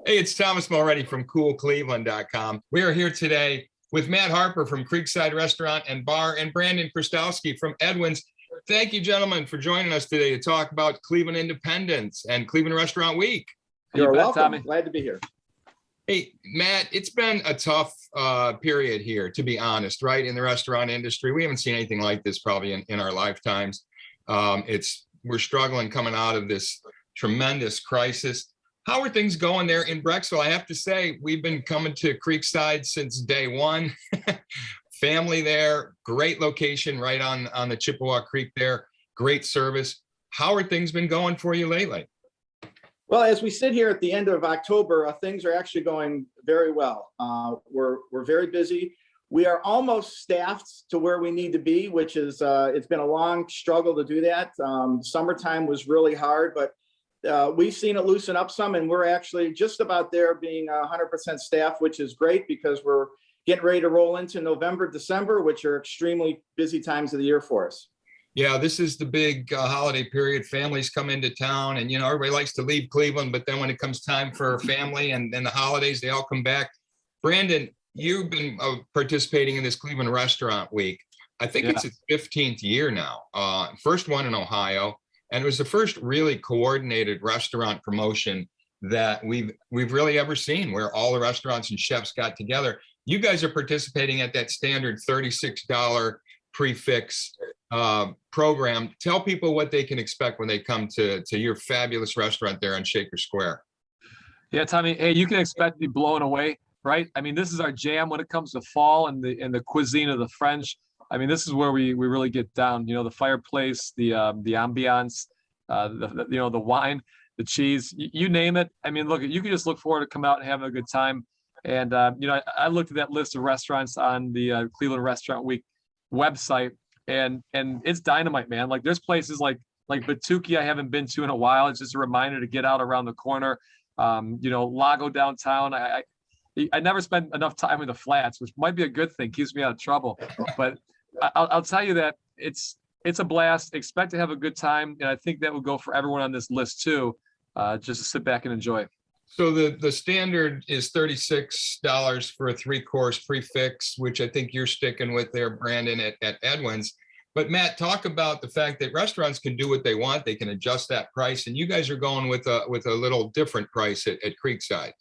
Hey, it's Thomas Mulready from CoolCleveland.com. We are here today with Matt Harper from Creekside Restaurant and Bar and Brandon Chrostowski from Edwin's. Thank you, gentlemen, for joining us today to talk about Cleveland Independence and Cleveland Restaurant Week. You're welcome. Tommy. Glad to be here. Hey, Matt, it's been a tough period here, to be honest, right? In the restaurant industry, we haven't seen anything like this probably in our lifetimes. We're struggling coming out of this tremendous crisis. How are things going there in Brecksville? I have to say, we've been coming to Creekside since day one. Family there, great location right on the Chippewa Creek there, great service. How are things been going for you lately? Well, as we sit here at the end of October, things are actually going very well. We're very busy. We are almost staffed to where we need to be, which is it's been a long struggle to do that. Summertime was really hard, but we've seen it loosen up some, and we're actually just about there being 100% staff, which is great because we're getting ready to roll into November, December, which are extremely busy times of the year for us. Yeah, this is the big holiday period. Families come into town and, everybody likes to leave Cleveland, but then when it comes time for family and the holidays, they all come back. Brandon, you've been participating in this Cleveland Restaurant Week. I think it's its 15th year now. First one in Ohio. And it was the first really coordinated restaurant promotion that we've really ever seen, where all the restaurants and chefs got together. You guys are participating at that standard $36 prix program. Tell people what they can expect when they come to your fabulous restaurant there on Shaker Square. Yeah, Tommy. Hey, you can expect to be blown away, right? I mean, this is our jam when it comes to fall and the cuisine of the French. I mean, this is where we really get down. The fireplace, the ambiance, the wine, the cheese, you name it. I mean, look, you can just look forward to come out and having a good time. And I looked at that list of restaurants on the Cleveland Restaurant Week website, and it's dynamite, man. Like there's places like Batuki I haven't been to in a while. It's just a reminder to get out around the corner. Lago downtown. I never spent enough time in the flats, which might be a good thing, keeps me out of trouble. But I'll tell you that it's a blast. Expect to have a good time, and I think that would go for everyone on this list too. Just to sit back and enjoy. So the standard is $36 for a 3-course prix, which I think you're sticking with there, Brandon, at Edwin's. But Matt, talk about the fact that restaurants can do what they want; they can adjust that price, and you guys are going with a little different price at Creekside.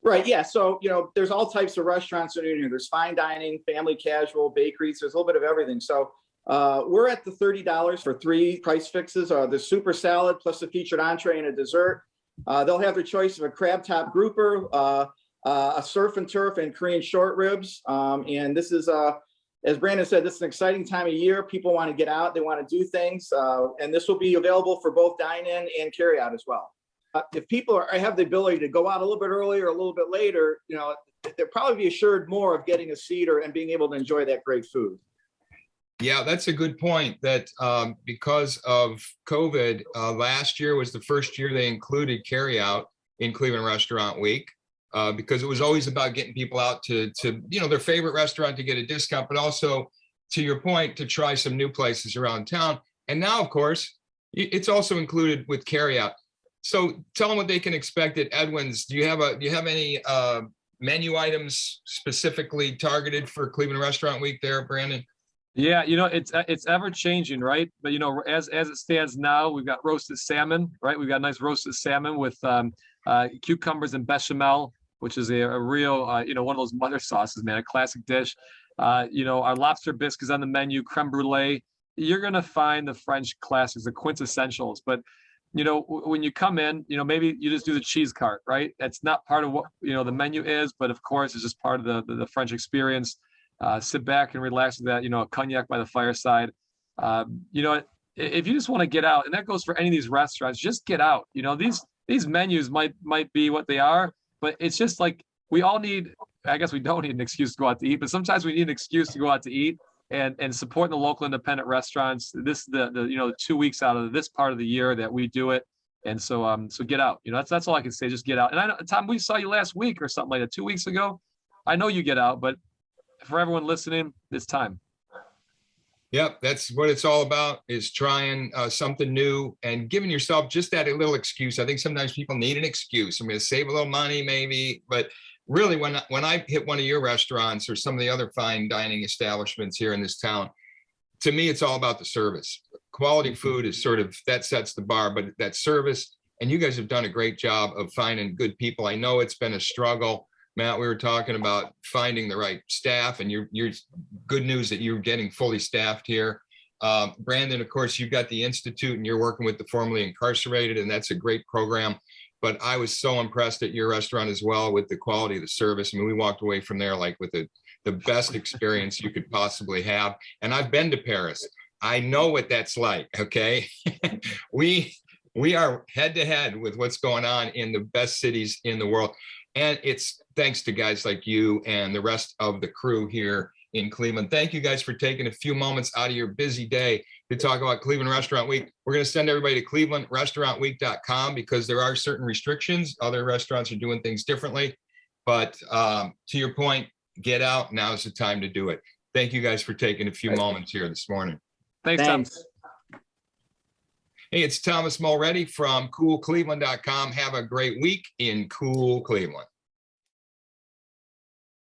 Right. Yeah. So, there's all types of restaurants in here. There's fine dining, family casual, bakeries. There's a little bit of everything. So we're at the $30 for 3 price fixes. The super salad plus a featured entree and a dessert. They'll have their choice of a crab top grouper, a surf and turf, and Korean short ribs. And this is, as Brandon said, this is an exciting time of year. People want to get out. They want to do things. And this will be available for both dine-in and carry-out as well. If people have the ability to go out a little bit earlier, a little bit later, they'll probably be assured more of getting a seat and being able to enjoy that great food. Yeah, that's a good point. That because of COVID, last year was the first year they included carryout in Cleveland Restaurant Week, because it was always about getting people out to their favorite restaurant to get a discount, but also, to your point, to try some new places around town. And now, of course, it's also included with carryout. So tell them what they can expect at Edwin's. Do you have any menu items specifically targeted for Cleveland Restaurant Week there, Brandon? Yeah, it's ever changing, right? But as it stands now, we've got roasted salmon, right? We've got nice roasted salmon with cucumbers and bechamel, which is a real one of those mother sauces, man, a classic dish. Our lobster bisque is on the menu, creme brulee. You're gonna find the French classics, the quintessentials, but when you come in, maybe you just do the cheese cart, right? That's not part of what, the menu is, but of course, it's just part of the French experience. Sit back and relax with that, a cognac by the fireside. If you just want to get out, and that goes for any of these restaurants, just get out. These menus might be what they are, but it's just like we all need, I guess we don't need an excuse to go out to eat, but sometimes we need an excuse to go out to eat and support the local independent restaurants. This is the 2 weeks out of this part of the year that we do it. And so get out. That's all I can say. Just get out. And I know, Tom, we saw you last week or something like that, 2 weeks ago. I know you get out, but for everyone listening, it's time. Yep, that's what it's all about, is trying something new and giving yourself just that little excuse. I think sometimes people need an excuse. I'm going to save a little money maybe, but really when I hit one of your restaurants or some of the other fine dining establishments here in this town, to me, it's all about the service. Quality food is sort of, that sets the bar, but that service, and you guys have done a great job of finding good people. I know it's been a struggle. Matt, we were talking about finding the right staff, and you're good news that you're getting fully staffed here. Brandon, of course, you've got the Institute and you're working with the formerly incarcerated, and that's a great program. But I was so impressed at your restaurant as well with the quality of the service. I mean, we walked away from there like with the best experience you could possibly have. And I've been to Paris. I know what that's like, okay? We are head to head with what's going on in the best cities in the world. And it's thanks to guys like you and the rest of the crew here in Cleveland. Thank you guys for taking a few moments out of your busy day to talk about Cleveland Restaurant Week. We're going to send everybody to clevelandrestaurantweek.com because there are certain restrictions. Other restaurants are doing things differently. But to your point, get out. Now's the time to do it. Thank you guys for taking a few moments here this morning. Thanks, Tom. Hey, it's Thomas Mulready from CoolCleveland.com. Have a great week in Cool Cleveland.